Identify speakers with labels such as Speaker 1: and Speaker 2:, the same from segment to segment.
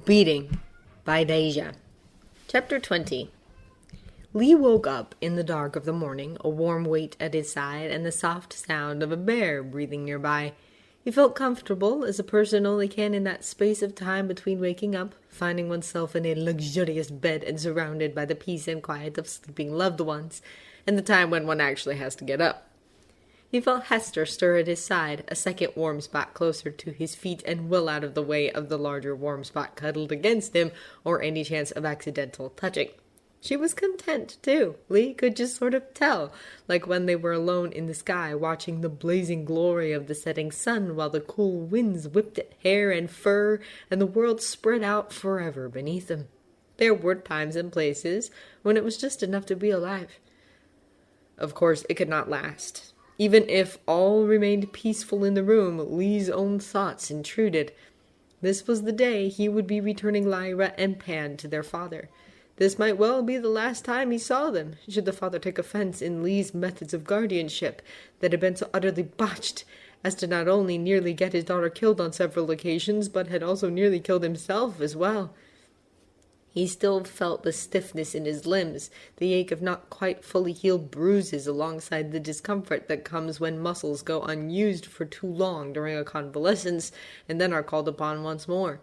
Speaker 1: Beating by Deja. Chapter 20. Lee woke up in the dark of the morning, a warm weight at his side, and the soft sound of a bear breathing nearby. He felt comfortable, as a person only can in that space of time between waking up, finding oneself in a luxurious bed and surrounded by the peace and quiet of sleeping loved ones, and the time when one actually has to get up. He felt Hester stir at his side, a second warm spot closer to his feet and well out of the way of the larger warm spot cuddled against him or any chance of accidental touching. She was content, too. Lee could just sort of tell, like when they were alone in the sky watching the blazing glory of the setting sun while the cool winds whipped at hair and fur and the world spread out forever beneath them. There were times and places when it was just enough to be alive. Of course, it could not last. Even if all remained peaceful in the room, Lee's own thoughts intruded. This was the day he would be returning Lyra and Pan to their father. This might well be the last time he saw them, should the father take offense in Lee's methods of guardianship that had been so utterly botched as to not only nearly get his daughter killed on several occasions, but had also nearly killed himself as well. He still felt the stiffness in his limbs, the ache of not quite fully healed bruises alongside the discomfort that comes when muscles go unused for too long during a convalescence and then are called upon once more.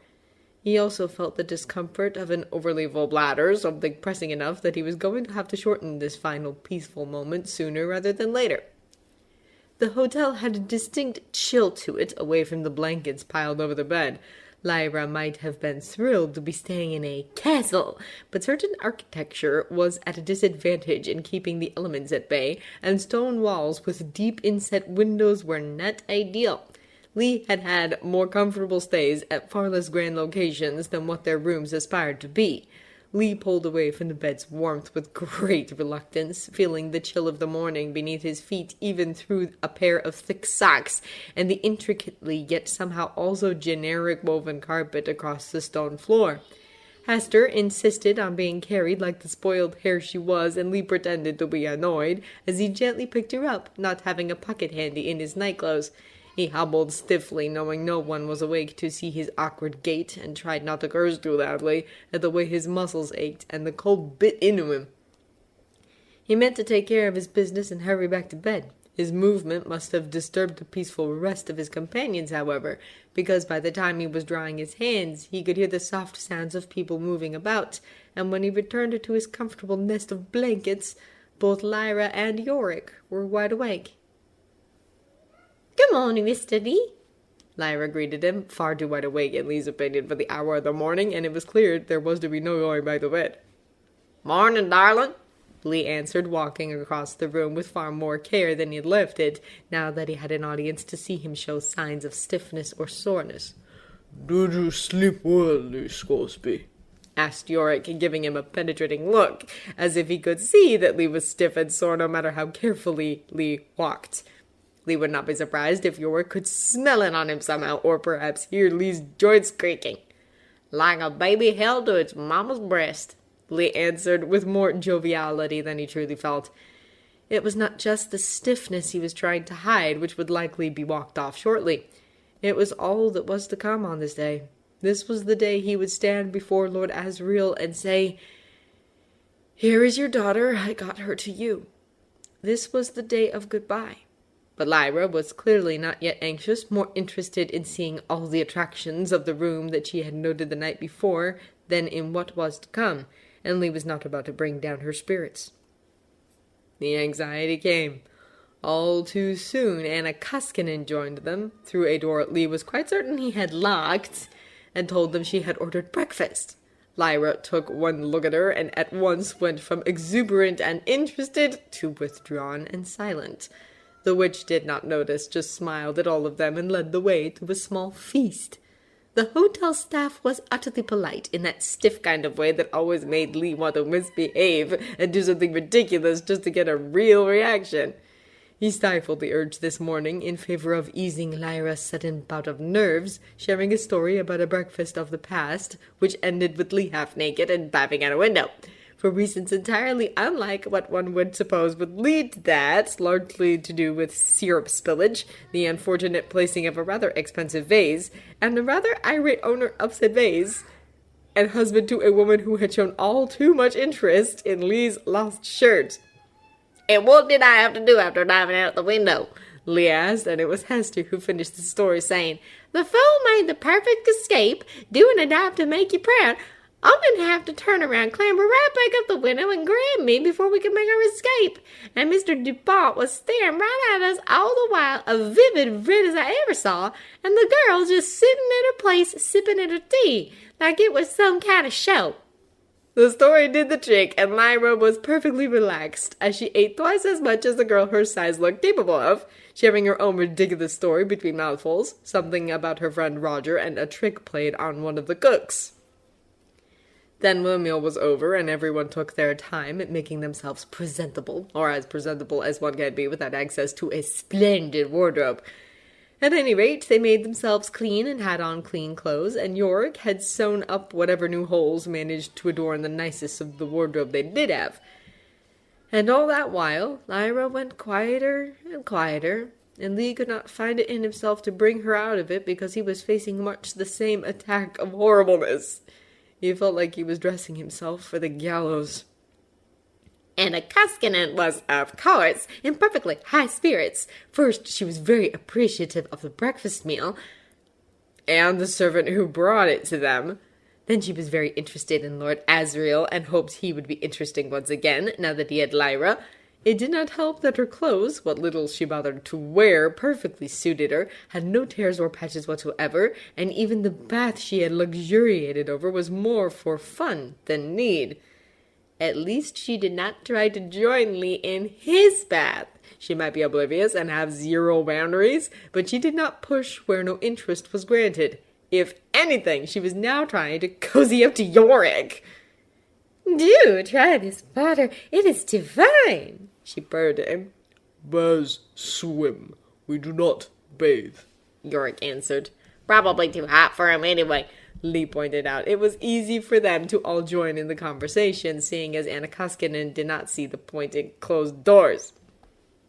Speaker 1: He also felt the discomfort of an overly full bladder, something pressing enough that he was going to have to shorten this final peaceful moment sooner rather than later. The hotel had a distinct chill to it away from the blankets piled over the bed. Lyra might have been thrilled to be staying in a castle, but certain architecture was at a disadvantage in keeping the elements at bay, and stone walls with deep inset windows were not ideal. Lee had had more comfortable stays at far less grand locations than what their rooms aspired to be. Lee pulled away from the bed's warmth with great reluctance, feeling the chill of the morning beneath his feet even through a pair of thick socks and the intricately yet somehow also generic woven carpet across the stone floor. Hester insisted on being carried like the spoiled hare she was, and Lee pretended to be annoyed as he gently picked her up, not having a pocket handy in his nightclothes. He hobbled stiffly, knowing no one was awake to see his awkward gait, and tried not to curse too loudly at the way his muscles ached and the cold bit into him. He meant to take care of his business and hurry back to bed. His movement must have disturbed the peaceful rest of his companions, however, because by the time he was drying his hands, he could hear the soft sounds of people moving about, and when he returned to his comfortable nest of blankets, both Lyra and Iorek were wide awake.
Speaker 2: "Good morning, Mr. Lee,"
Speaker 1: Lyra greeted him, far too wide awake in Lee's opinion for the hour of the morning, and it was clear there was to be no going back to bed.
Speaker 2: "Morning, darling,"
Speaker 1: Lee answered, walking across the room with far more care than he had left it, now that he had an audience to see him show signs of stiffness or soreness.
Speaker 3: "Did you sleep well, Lee Scoresby?"
Speaker 1: asked Iorek, giving him a penetrating look, as if he could see that Lee was stiff and sore no matter how carefully Lee walked. Lee would not be surprised if Iorek could smell it on him somehow, or perhaps hear Lee's joints creaking.
Speaker 2: "Like a baby held to its mama's breast,"
Speaker 1: Lee answered with more joviality than he truly felt. It was not just the stiffness he was trying to hide, which would likely be walked off shortly. It was all that was to come on this day. This was the day he would stand before Lord Asriel and say, "Here is your daughter, I got her to you." This was the day of goodbye. But Lyra was clearly not yet anxious, more interested in seeing all the attractions of the room that she had noted the night before than in what was to come, and Lee was not about to bring down her spirits. The anxiety came. All too soon Anna Koskinen joined them, through a door Lee was quite certain he had locked, and told them she had ordered breakfast. Lyra took one look at her and at once went from exuberant and interested to withdrawn and silent. The witch did not notice, just smiled at all of them and led the way to a small feast. The hotel staff was utterly polite in that stiff kind of way that always made Lee want to misbehave and do something ridiculous just to get a real reaction. He stifled the urge this morning in favor of easing Lyra's sudden bout of nerves, sharing a story about a breakfast of the past, which ended with Lee half naked and babbing out a window. For reasons entirely unlike what one would suppose would lead to that, largely to do with syrup spillage, the unfortunate placing of a rather expensive vase, and the rather irate owner of said vase. and husband to a woman who had shown all too much interest in Lee's lost shirt.
Speaker 2: And what did I have to do after diving out the window?
Speaker 1: Lee asked, and it was Hester who finished the story, saying,
Speaker 2: The fool made the perfect escape, doing a dive to make you proud. I didn't have to turn around, clamber right back up the window, and grab me before we could make our escape. And Mr. DuPont was staring right at us all the while, a vivid red as I ever saw, and the girl just sitting at her place sipping at her tea, like it was some kind of show.
Speaker 1: The story did the trick, and Lyra was perfectly relaxed as she ate twice as much as the girl her size looked capable of, sharing her own ridiculous story between mouthfuls, something about her friend Roger, and a trick played on one of the cooks. Then the meal was over, and everyone took their time at making themselves presentable, or as presentable as one can be without access to a splendid wardrobe. At any rate, they made themselves clean and had on clean clothes, and Iorek had sewn up whatever new holes managed to adorn the nicest of the wardrobe they did have. And all that while, Lyra went quieter and quieter, and Lee could not find it in himself to bring her out of it because he was facing much the same attack of horribleness. He felt like he was dressing himself for the gallows.
Speaker 2: Anna Koskinen was, of course, in perfectly high spirits. First, she was very appreciative of the breakfast meal,
Speaker 1: and the servant who brought it to them. Then she was very interested in Lord Asriel, and hoped he would be interesting once again, now that he had Lyra. It did not help that her clothes, what little she bothered to wear, perfectly suited her, had no tears or patches whatsoever, and even the bath she had luxuriated over was more for fun than need. At least she did not try to join Lee in his bath. She might be oblivious and have zero boundaries, but she did not push where no interest was granted. If anything, she was now trying to cozy up to Iorek.
Speaker 2: Do try this water. It is divine, she purred at him.
Speaker 3: Bears swim. We do not bathe,
Speaker 2: Iorek answered. Probably too hot for him anyway,
Speaker 1: Lee pointed out. It was easy for them to all join in the conversation, seeing as Anna Koskinen did not see the point in closed doors.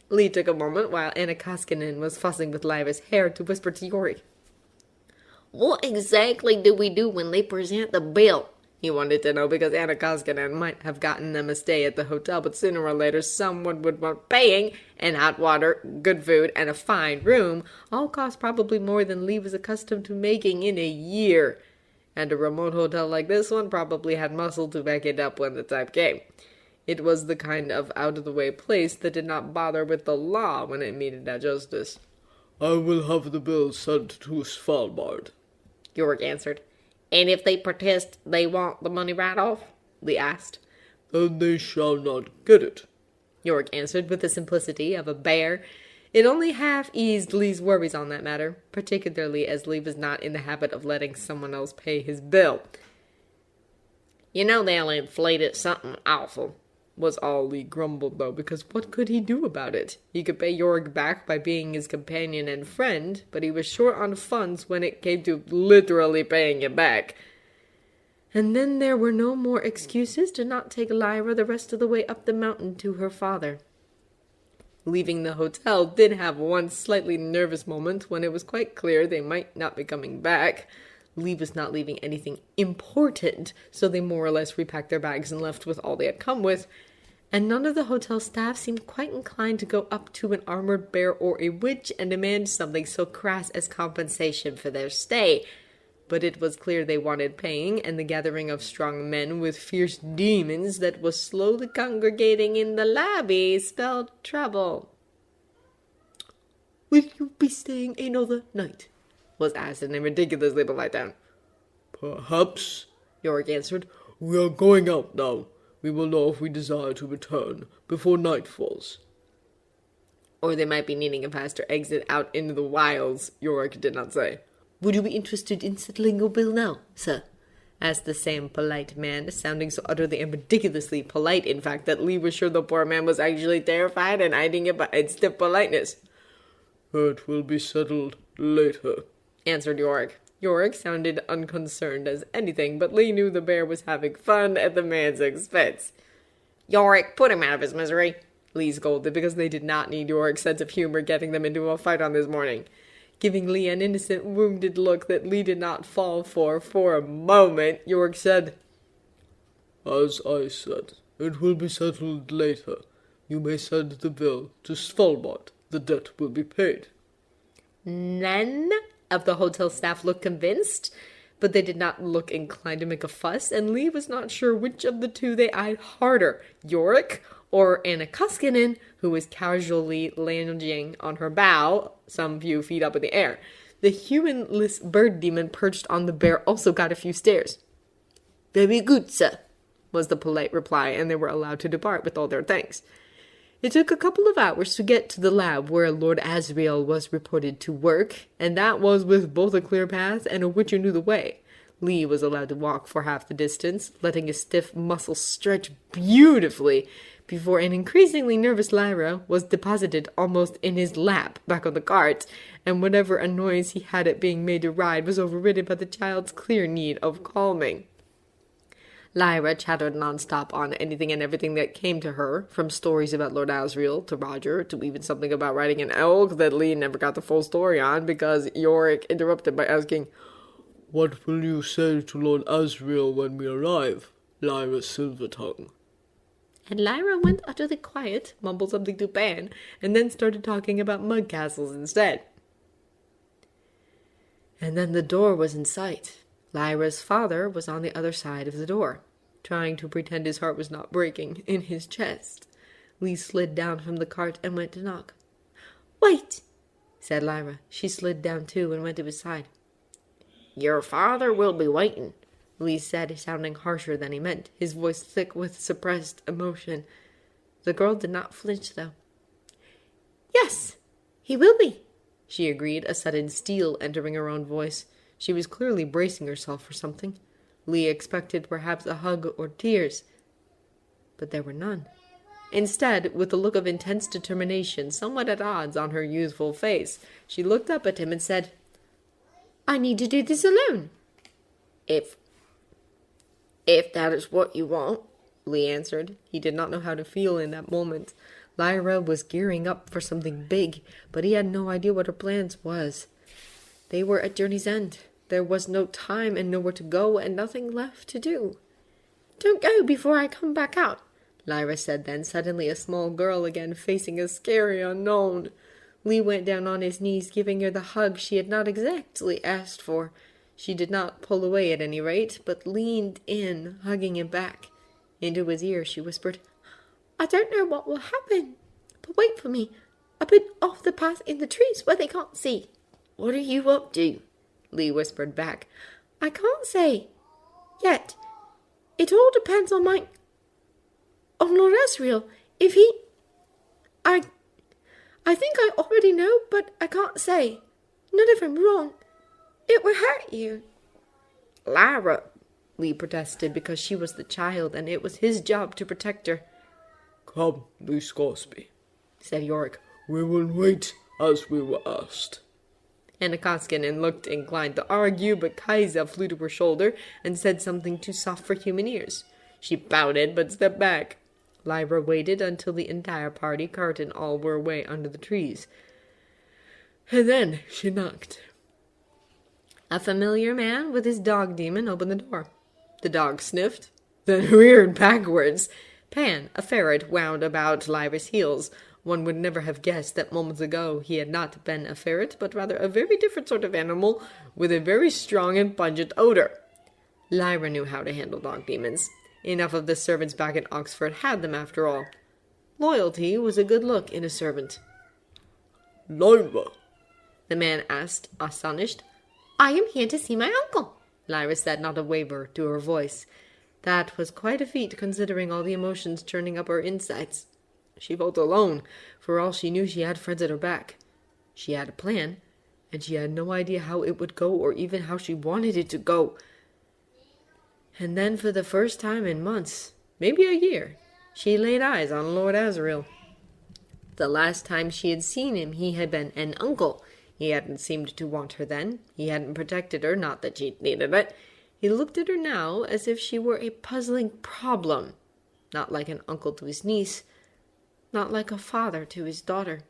Speaker 1: Lee took a moment while Anna Koskinen was fussing with Lyra's hair to whisper to Iorek.
Speaker 2: What exactly do we do when they present the bill?
Speaker 1: He wanted to know because Anna Koskinen might have gotten them a stay at the hotel, but sooner or later someone would want paying, and hot water, good food, and a fine room, all cost probably more than Lee was accustomed to making in a year. And a remote hotel like this one probably had muscle to back it up when the time came. It was the kind of out-of-the-way place that did not bother with the law when it meted out justice.
Speaker 3: I will have the bill sent to Svalbard,
Speaker 1: Iorek answered.
Speaker 2: And if they protest they want the money right off?
Speaker 1: Lee asked.
Speaker 3: Then they shall not get it,
Speaker 1: Iorek answered with the simplicity of a bear. It only half eased Lee's worries on that matter, particularly as Lee was not in the habit of letting someone else pay his bill.
Speaker 2: You know they'll inflate it something awful,
Speaker 1: was all Lee grumbled, though, because what could he do about it? He could pay Iorek back by being his companion and friend, but he was short on funds when it came to literally paying him back. And then there were no more excuses to not take Lyra the rest of the way up the mountain to her father. Leaving the hotel did have one slightly nervous moment when it was quite clear they might not be coming back. Lee was not leaving anything important, so they more or less repacked their bags and left with all they had come with. And none of the hotel staff seemed quite inclined to go up to an armored bear or a witch and demand something so crass as compensation for their stay. But it was clear they wanted paying, and the gathering of strong men with fierce demons that was slowly congregating in the lobby spelled trouble. "Will you be staying another night?" was asked in a ridiculously polite tone.
Speaker 3: Perhaps,
Speaker 1: Iorek answered.
Speaker 3: We are going out now. We will know if we desire to return before night falls.
Speaker 1: Or they might be needing a faster exit out into the wilds, Iorek did not say. "Would you be interested in settling your bill now, sir?" asked the same polite man, sounding so utterly and ridiculously polite, in fact, that Lee was sure the poor man was actually terrified and hiding it behind stiff politeness.
Speaker 3: "It will be settled later,"
Speaker 1: answered Iorek. Iorek sounded unconcerned as anything, but Lee knew the bear was having fun at the man's expense.
Speaker 2: Iorek, put him out of his misery,
Speaker 1: Lee scolded, because they did not need Iorek's sense of humor getting them into a fight on this morning. Giving Lee an innocent, wounded look that Lee did not fall for a moment, Iorek said,
Speaker 3: As I said, it will be settled later. You may send the bill to Svalbard. The debt will be paid.
Speaker 1: None of the hotel staff looked convinced, but they did not look inclined to make a fuss, and Lee was not sure which of the two they eyed harder, Iorek or Anna Koskinen, who was casually lounging on her bow, some few feet up in the air. The humanless bird demon perched on the bear also got a few stares.
Speaker 2: Very good, sir,
Speaker 1: was the polite reply, and they were allowed to depart with all their thanks. It took a couple of hours to get to the lab where Lord Asriel was reported to work, and that was with both a clear path and a witch who knew the way. Lee was allowed to walk for half the distance, letting his stiff muscles stretch beautifully before an increasingly nervous Lyra was deposited almost in his lap back on the cart, and whatever annoyance he had at being made to ride was overridden by the child's clear need of calming. Lyra chattered nonstop on anything and everything that came to her, from stories about Lord Asriel to Roger to even something about riding an elk that Lee never got the full story on because Iorek interrupted by asking,
Speaker 3: What will you say to Lord Asriel when we arrive, Lyra Silvertongue?
Speaker 1: And Lyra went utterly quiet, mumbled something to Pan, and then started talking about mud castles instead. And then the door was in sight. Lyra's father was on the other side of the door, trying to pretend his heart was not breaking in his chest. Lee slid down from the cart and went to knock.
Speaker 2: Wait,
Speaker 1: said Lyra. She slid down too and went to his side.
Speaker 2: Your father will be waiting,
Speaker 1: Lee said, sounding harsher than he meant, his voice thick with suppressed emotion. The girl did not flinch, though.
Speaker 2: Yes, he will be,
Speaker 1: she agreed, a sudden steel entering her own voice. She was clearly bracing herself for something. Lee expected perhaps a hug or tears, but there were none. Instead, with a look of intense determination, somewhat at odds on her youthful face, she looked up at him and said,
Speaker 2: I need to do this alone. If that is what you want,
Speaker 1: Lee answered. He did not know how to feel in that moment. Lyra was gearing up for something big, but he had no idea what her plans was. They were at journey's end. There was no time and nowhere to go, and nothing left to do.
Speaker 2: Don't go before I come back out,
Speaker 1: Lyra said then, suddenly a small girl again facing a scary unknown. Lee went down on his knees, giving her the hug she had not exactly asked for. She did not pull away at any rate, but leaned in, hugging him back. Into his ear she whispered,
Speaker 2: I don't know what will happen, but wait for me. I've been off the path in the trees where they can't see.
Speaker 1: What are you up to? Lee whispered back.
Speaker 2: I can't say. Yet. It all depends on Lord Asriel. If he... I think I already know, but I can't say. Not if I'm wrong. It will hurt you.
Speaker 1: Lyra, Lee protested because she was the child and it was his job to protect her.
Speaker 3: Come, Lee Scoresby,
Speaker 1: said Iorek.
Speaker 3: We will wait as we were asked.
Speaker 1: Anna Koskinen looked inclined to argue, but Kaisa flew to her shoulder and said something too soft for human ears. She pouted but stepped back. Lyra waited until the entire party, cart and all, were away under the trees. And then she knocked. A familiar man with his dog demon opened the door. The dog sniffed, then reared backwards. Pan, a ferret, wound about Lyra's heels. One would never have guessed that moments ago he had not been a ferret, but rather a very different sort of animal with a very strong and pungent odor. Lyra knew how to handle dog demons. Enough of the servants back in Oxford had them, after all. Loyalty was a good look in a servant.
Speaker 3: Lyra,
Speaker 1: the man asked, astonished.
Speaker 2: I am here to see my uncle,
Speaker 1: Lyra said, not a waver to her voice. That was quite a feat, considering all the emotions churning up her insides. She felt alone. For all she knew, she had friends at her back. She had a plan, and she had no idea how it would go or even how she wanted it to go. And then, for the first time in months, maybe a year, she laid eyes on Lord Asriel. The last time she had seen him, he had been an uncle. He hadn't seemed to want her then. He hadn't protected her, not that she needed it. He looked at her now as if she were a puzzling problem. Not like an uncle to his niece, not like a father to his daughter.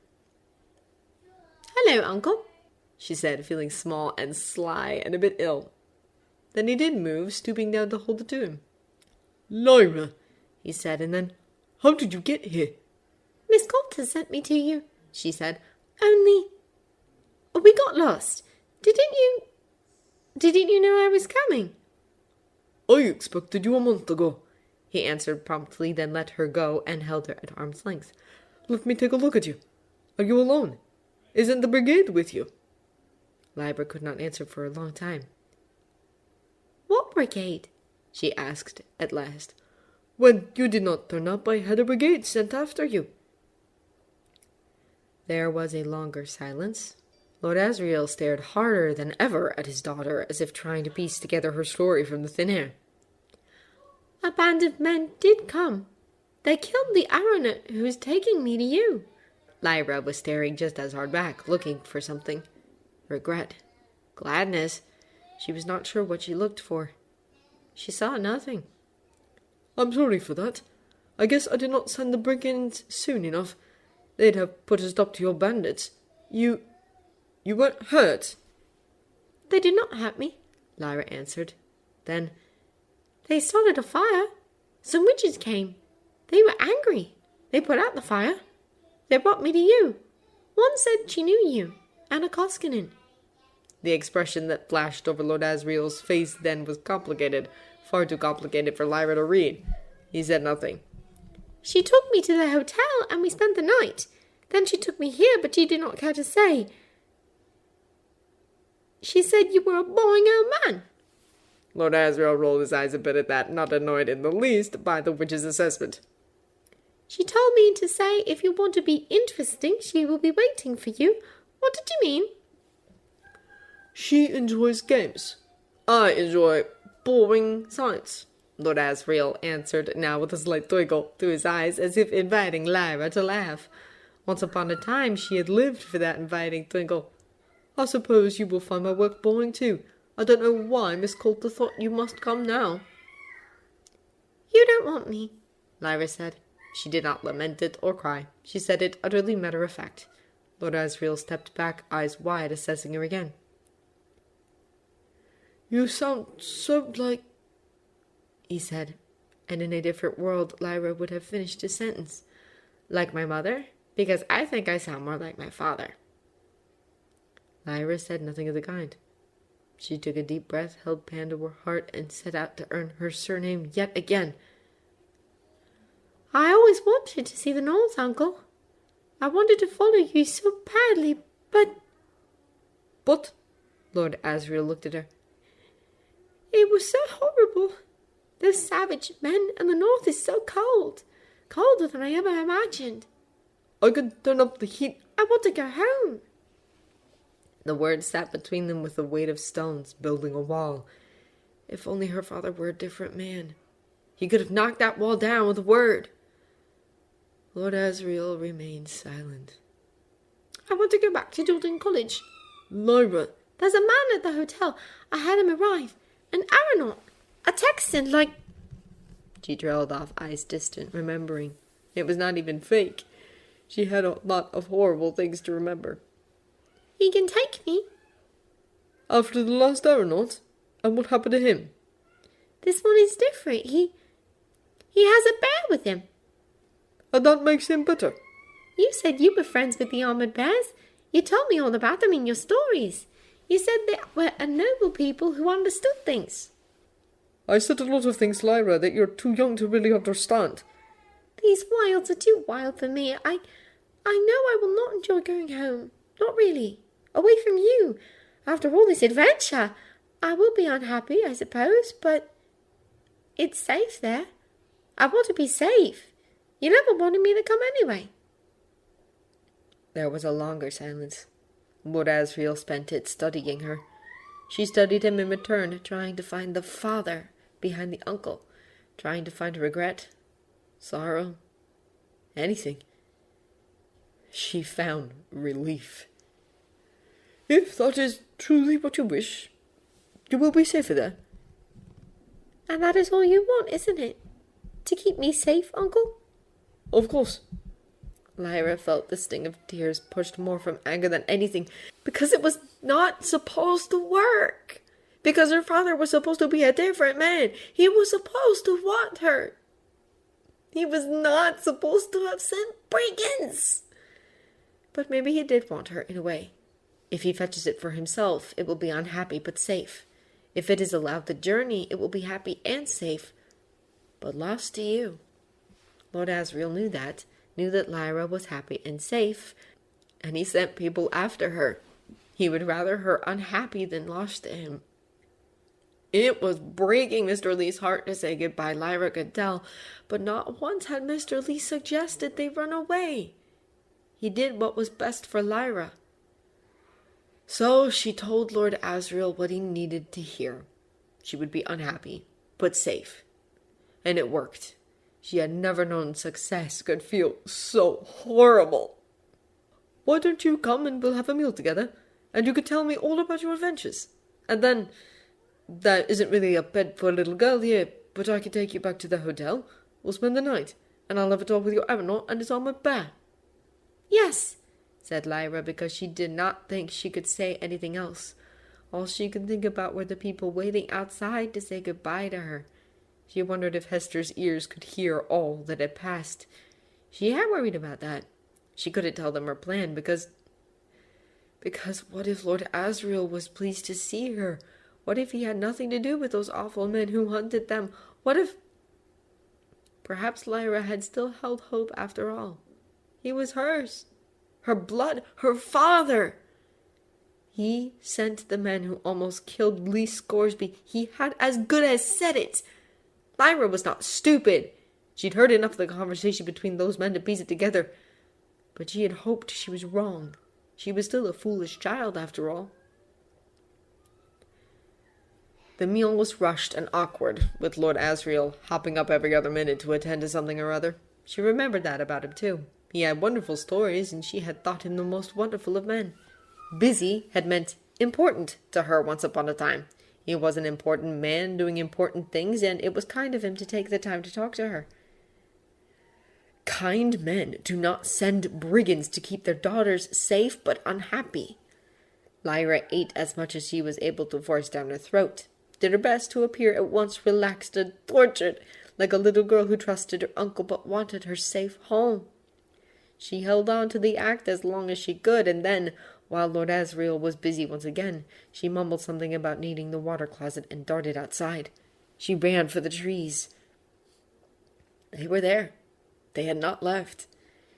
Speaker 2: Hello, Uncle,
Speaker 1: she said, feeling small and sly and a bit ill. Then he did move, stooping down to hold it to him.
Speaker 3: Lyra,
Speaker 1: He said, and then,
Speaker 3: how did you get here?
Speaker 2: Miss Coulter sent me to you, she said. Only, we got lost. Didn't you know I was coming?
Speaker 3: I expected you a month ago.
Speaker 1: he answered promptly, then let her go and held her at arm's length.
Speaker 3: Let me take a look at you. Are you alone? Isn't the brigade with you?
Speaker 1: Lyra could not answer for a long time.
Speaker 2: What brigade?
Speaker 1: She asked at last.
Speaker 3: When you did not turn up, I had a brigade sent after you.
Speaker 1: There was a longer silence. Lord Asriel stared harder than ever at his daughter, as if trying to piece together her story from the thin air.
Speaker 2: A band of men did come. They killed the aeronaut who was taking me to you.
Speaker 1: Lyra was staring just as hard back, looking for something. Regret. Gladness. She was not sure what she looked for. She saw nothing.
Speaker 3: I'm sorry for that. I guess I did not send the brigands soon enough. They'd have put a stop to your bandits. You weren't hurt?
Speaker 2: They did not hurt me,
Speaker 1: Lyra answered. Then,
Speaker 2: they started a fire. Some witches came. They were angry. They put out the fire. They brought me to you. One said she knew you, Anna Koskinen.
Speaker 1: the expression that flashed over Lord Asriel's face then was complicated, far too complicated for Lyra to read. He said nothing.
Speaker 2: She took me to the hotel and we spent the night. Then she took me here, but she did not care to say. She said you were a boring old man.
Speaker 1: Lord Asriel rolled his eyes a bit at that, not annoyed in the least by the witch's assessment.
Speaker 2: She told me to say if you want to be interesting, she will be waiting for you. What did you mean?
Speaker 3: She enjoys games. I enjoy boring science.
Speaker 1: Lord Asriel answered, now with a slight twinkle to his eyes, as if inviting Lyra to laugh. Once upon a time she had lived for that inviting twinkle.
Speaker 3: I suppose you will find my work boring too. I don't know why Miss Coulter thought you must come now.
Speaker 2: You don't want me,
Speaker 1: Lyra said. She did not lament it or cry. She said it utterly matter-of-fact. Lord Asriel stepped back, eyes wide, assessing her again.
Speaker 3: You sound so like...
Speaker 1: he said, and in a different world Lyra would have finished his sentence. Like my mother? Because I think I sound more like my father. Lyra said nothing of the kind. She took a deep breath, held Pan to her heart, and set out to earn her surname yet again.
Speaker 2: I always wanted to see the North, Uncle. I wanted to follow you so badly, but...
Speaker 3: But?
Speaker 1: Lord Asriel looked at her.
Speaker 2: It was so horrible. Those savage men, and the North is so cold. Colder than I ever imagined.
Speaker 3: I could turn up the heat.
Speaker 2: I want to go home.
Speaker 1: The words sat between them with the weight of stones, building a wall. If only her father were a different man. He could have knocked that wall down with a word. Lord Asriel remained silent.
Speaker 2: I want to go back to Jordan College.
Speaker 3: Lyra.
Speaker 2: There's a man at the hotel. I had him arrive. An aeronaut. A Texan, like...
Speaker 1: She trailed off, eyes distant, remembering. It was not even fake. She had a lot of horrible things to remember.
Speaker 2: He can take me.
Speaker 3: After the last aeronaut? And what happened to him?
Speaker 2: This one is different. He has a bear with him.
Speaker 3: And that makes him better.
Speaker 2: You said you were friends with the armored bears. You told me all about them in your stories. You said they were a noble people who understood things.
Speaker 3: I said a lot of things, Lyra, that you're too young to really understand.
Speaker 2: These wilds are too wild for me. I know I will not enjoy going home. Not really. Away from you. After all this adventure, I will be unhappy, I suppose, but it's safe there. I want to be safe. You never wanted me to come anyway.
Speaker 1: There was a longer silence. Lord Asriel spent it studying her. She studied him in return, trying to find the father behind the uncle, trying to find regret, sorrow, anything. She found relief.
Speaker 3: If that is truly what you wish, you will be safer there.
Speaker 2: And that is all you want, isn't it? To keep me safe, Uncle?
Speaker 3: Of course.
Speaker 1: Lyra felt the sting of tears, pushed more from anger than anything.
Speaker 3: Because it was not supposed to work. Because her father was supposed to be a different man. He was supposed to want her. He was not supposed to have sent brigands. But maybe he did want her in a way. If he fetches it for himself, it will be unhappy but safe. If it is allowed the journey, it will be happy and safe, but lost to you. Lord Asriel knew that Lyra was happy and safe, and he sent people after her. He would rather her unhappy than lost to him. It was breaking Mr. Lee's heart to say goodbye, Lyra could tell, but not once had Mr. Lee suggested they run away. He did what was best for Lyra. So she told Lord Asriel what he needed to hear. She would be unhappy, but safe. And it worked. She had never known success could feel so horrible. Why don't you come and we'll have a meal together, and you could tell me all about your adventures. And then, that isn't really a bed for a little girl here, but I can take you back to the hotel. We'll spend the night, and I'll have a talk with your Avenant and his armored bear. Yes, said Lyra, because she did not think she could say anything else. All she could think about were the people waiting outside to say goodbye to her. She wondered if Hester's ears could hear all that had passed. She had worried about that. She couldn't tell them her plan, because what if Lord Asriel was pleased to see her? What if he had nothing to do with those awful men who hunted them? What if... Perhaps Lyra had still held hope after all. He was hers. Her blood. Her father. He sent the men who almost killed Lee Scoresby. He had as good as said it. Lyra was not stupid. She'd heard enough of the conversation between those men to piece it together. But she had hoped she was wrong. She was still a foolish child, after all. The meal was rushed and awkward, with Lord Asriel hopping up every other minute to attend to something or other. She remembered that about him, too. He had wonderful stories, and she had thought him the most wonderful of men. Busy had meant important to her once upon a time. He was an important man doing important things, and it was kind of him to take the time to talk to her. Kind men do not send brigands to keep their daughters safe but unhappy. Lyra ate as much as she was able to force down her throat, did her best to appear at once relaxed and tortured, like a little girl who trusted her uncle but wanted her safe home. She held on to the act as long as she could, and then, while Lord Asriel was busy once again, she mumbled something about needing the water closet and darted outside. She ran for the trees. They were there. They had not left.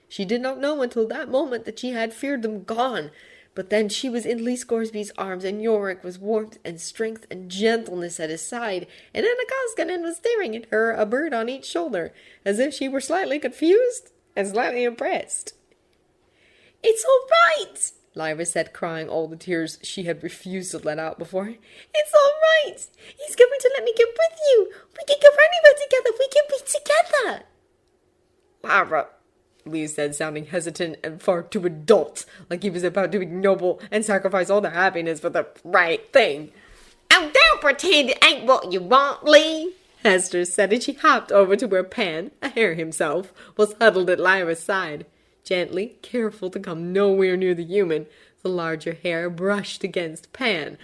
Speaker 3: She did not know until that moment that she had feared them gone. But then she was in Lee Scoresby's arms, and Iorek was warmth and strength and gentleness at his side, and Anna Koskinen was staring at her, a bird on each shoulder, as if she were slightly confused and slightly impressed. "It's all right," Lyra said, crying all the tears she had refused to let out before. "It's all right. He's going to let me go with you. We can go anywhere together. We can be together." "Lyra," Lee said, sounding hesitant and far too adult, like he was about to be noble and sacrifice all their happiness for the right thing.
Speaker 2: "Oh, don't pretend it ain't what you want, Lee,"
Speaker 3: Hester said, and she hopped over to where Pan, a hare himself, was huddled at Lyra's side. Gently, careful to come nowhere near the human, the larger hare brushed against Pan.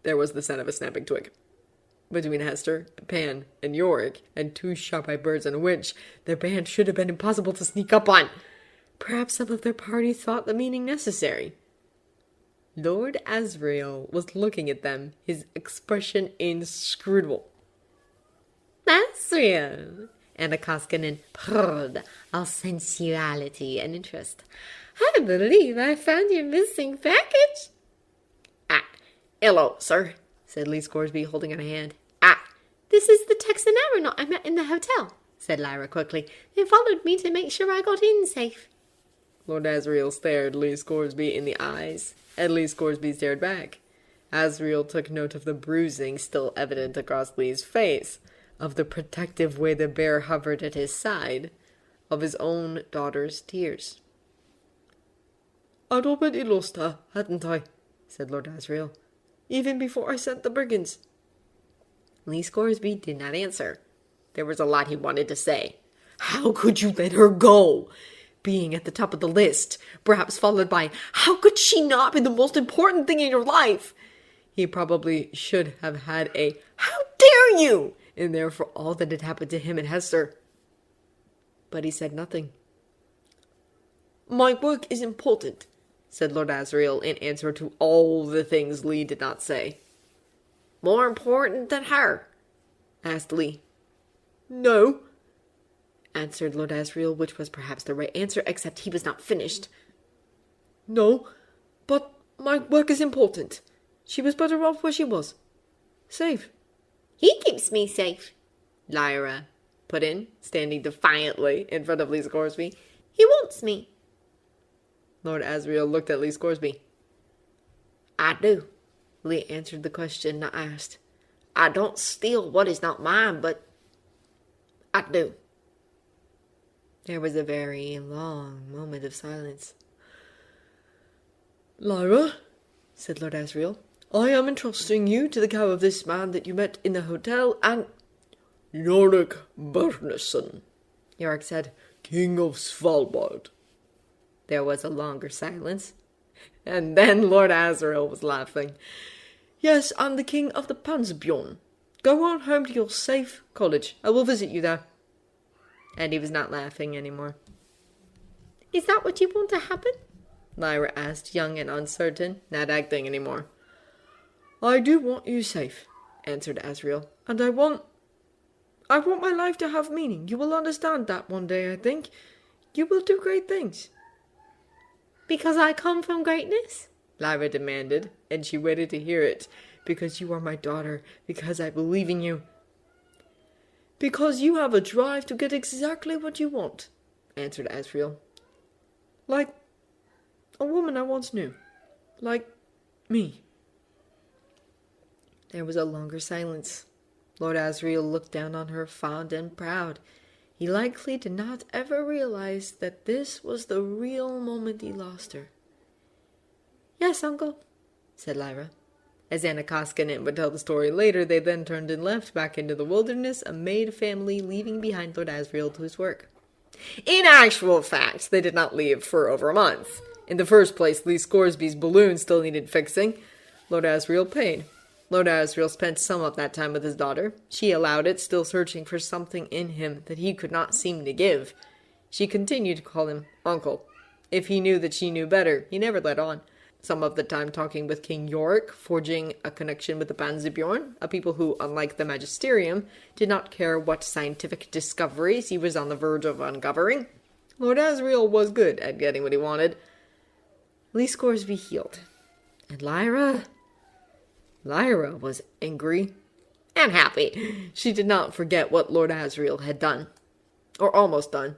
Speaker 3: There was the sound of a snapping twig. Between Hester, Pan, and Iorek, and two sharp-eyed birds and a winch, their band should have been impossible to sneak up on. Perhaps some of their party thought the meeting necessary. Lord Asriel was looking at them, his expression inscrutable.
Speaker 1: "Asriel," Anna Koskinen purred, all sensuality and interest.
Speaker 2: "I believe I found your missing package."
Speaker 3: Hello, sir," said Lee Scoresby, holding out a hand.
Speaker 2: This is the Texan aeronaut I met in the hotel," said Lyra quickly. "They followed me to make sure I got in safe."
Speaker 3: Lord Asriel stared Lee Scoresby in the eyes, and Lee Scoresby stared back. Asriel took note of the bruising still evident across Lee's face, of the protective way the bear hovered at his side, of his own daughter's tears. "I'd already lost her, hadn't I?" said Lord Asriel. "Even before I sent the brigands." Lee Scoresby did not answer. There was a lot he wanted to say. How could you let her go?
Speaker 1: being at the top of the list, perhaps followed by, "How could she not be the most important thing in your life?" He probably should have had a "How dare you!" in there for all that had happened to him and Hester. But he said nothing.
Speaker 3: "My work is important,"
Speaker 1: said Lord Asriel in answer to all the things Lee did not say.
Speaker 3: "More important than her?"
Speaker 1: asked Lee.
Speaker 3: "No,"
Speaker 1: answered Lord Asriel, which was perhaps the right answer, except he was not finished.
Speaker 3: "No, but my work is important. She was better off where she was. Safe."
Speaker 2: He keeps me safe,
Speaker 1: Lyra put in, standing defiantly in front of Lee Scoresby.
Speaker 2: He wants me.
Speaker 1: Lord Asriel looked at Lee Scoresby.
Speaker 3: "I do," Lee answered the question not asked. "I don't steal what is not mine, but I do."
Speaker 1: There was a very long moment of silence.
Speaker 3: "Lyra," said Lord Asriel, "I am entrusting you to the care of this man that you met in the hotel, and—" "Iorek Byrnesson,"
Speaker 1: Iorek said,
Speaker 3: "King of Svalbard."
Speaker 1: There was a longer silence, and then Lord Asriel was laughing.
Speaker 3: "Yes, I'm the king of the Pansbjorn. Go on home to your safe cottage. I will visit you there."
Speaker 1: And he was not laughing anymore.
Speaker 2: Is that what you want to happen?
Speaker 1: Lyra asked, young and uncertain, not acting anymore.
Speaker 3: "I do want you safe," answered Asriel, "and I want my life to have meaning. You will understand that one day, I think. You will do great things."
Speaker 2: Because I come from greatness?
Speaker 1: Lyra demanded, and she waited to hear it.
Speaker 3: "Because you are my daughter, because I believe in you." "Because you have a drive to get exactly what you want," answered Asriel. "Like a woman I once knew. Like me."
Speaker 1: There was a longer silence. Lord Asriel looked down on her, fond and proud. He likely did not ever realize that this was the real moment he lost her.
Speaker 2: "Yes, uncle,"
Speaker 1: said Lyra. As Anna Koskinen would tell the story later, they then turned and left back into the wilderness, a maid family leaving behind Lord Asriel to his work. In actual fact, they did not leave for over a month. In the first place, Lee Scoresby's balloon still needed fixing. Lord Asriel paid. Lord Asriel spent some of that time with his daughter. She allowed it, still searching for something in him that he could not seem to give. She continued to call him uncle. If he knew that she knew better, he never let on. Some of the time talking with King Iorek, forging a connection with the Pansbjorn, a people who, unlike the Magisterium, did not care what scientific discoveries he was on the verge of uncovering. Lord Asriel was good at getting what he wanted. Lee Scoresby healed. And Lyra was angry and happy. She did not forget what Lord Asriel had done. Or almost done.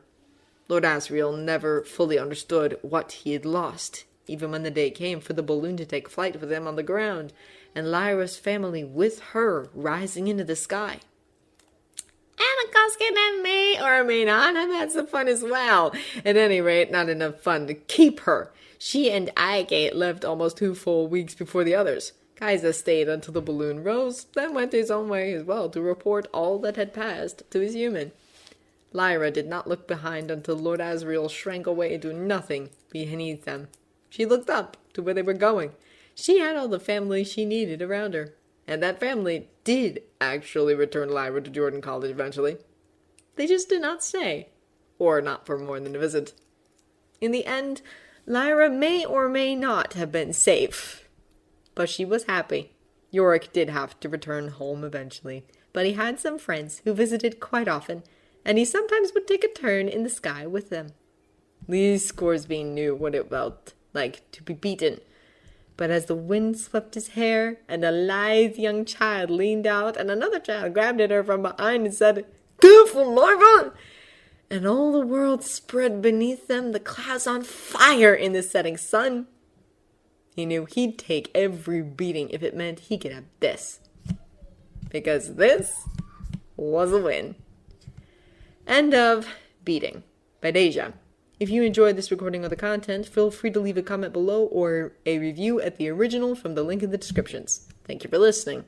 Speaker 1: Lord Asriel never fully understood what he had lost, even when the day came for the balloon to take flight with him on the ground, and Lyra's family with her rising into the sky. Anna Koskinen may or may not have had some fun as well. At any rate, not enough fun to keep her. She and Iorek left almost 2 full weeks before the others. Kaisa stayed until the balloon rose, then went his own way as well to report all that had passed to his human. Lyra did not look behind until Lord Asriel shrank away into nothing beneath them. She looked up to where they were going. She had all the family she needed around her. And that family did actually return Lyra to Jordan College eventually. They just did not stay. Or not for more than a visit. In the end, Lyra may or may not have been safe. But she was happy. Iorek did have to return home eventually. But he had some friends who visited quite often. And he sometimes would take a turn in the sky with them. Lee Scoresby knew what it felt like to be beaten. But as the wind swept his hair, and a lithe young child leaned out, and another child grabbed at her from behind and said, "Careful, Lyra!" And all the world spread beneath them, the clouds on fire in the setting sun, he knew he'd take every beating if it meant he could have this. Because this was a win. End of Beating by Deja. If you enjoyed this recording of the content, feel free to leave a comment below or a review at the original from the link in the descriptions. Thank you for listening.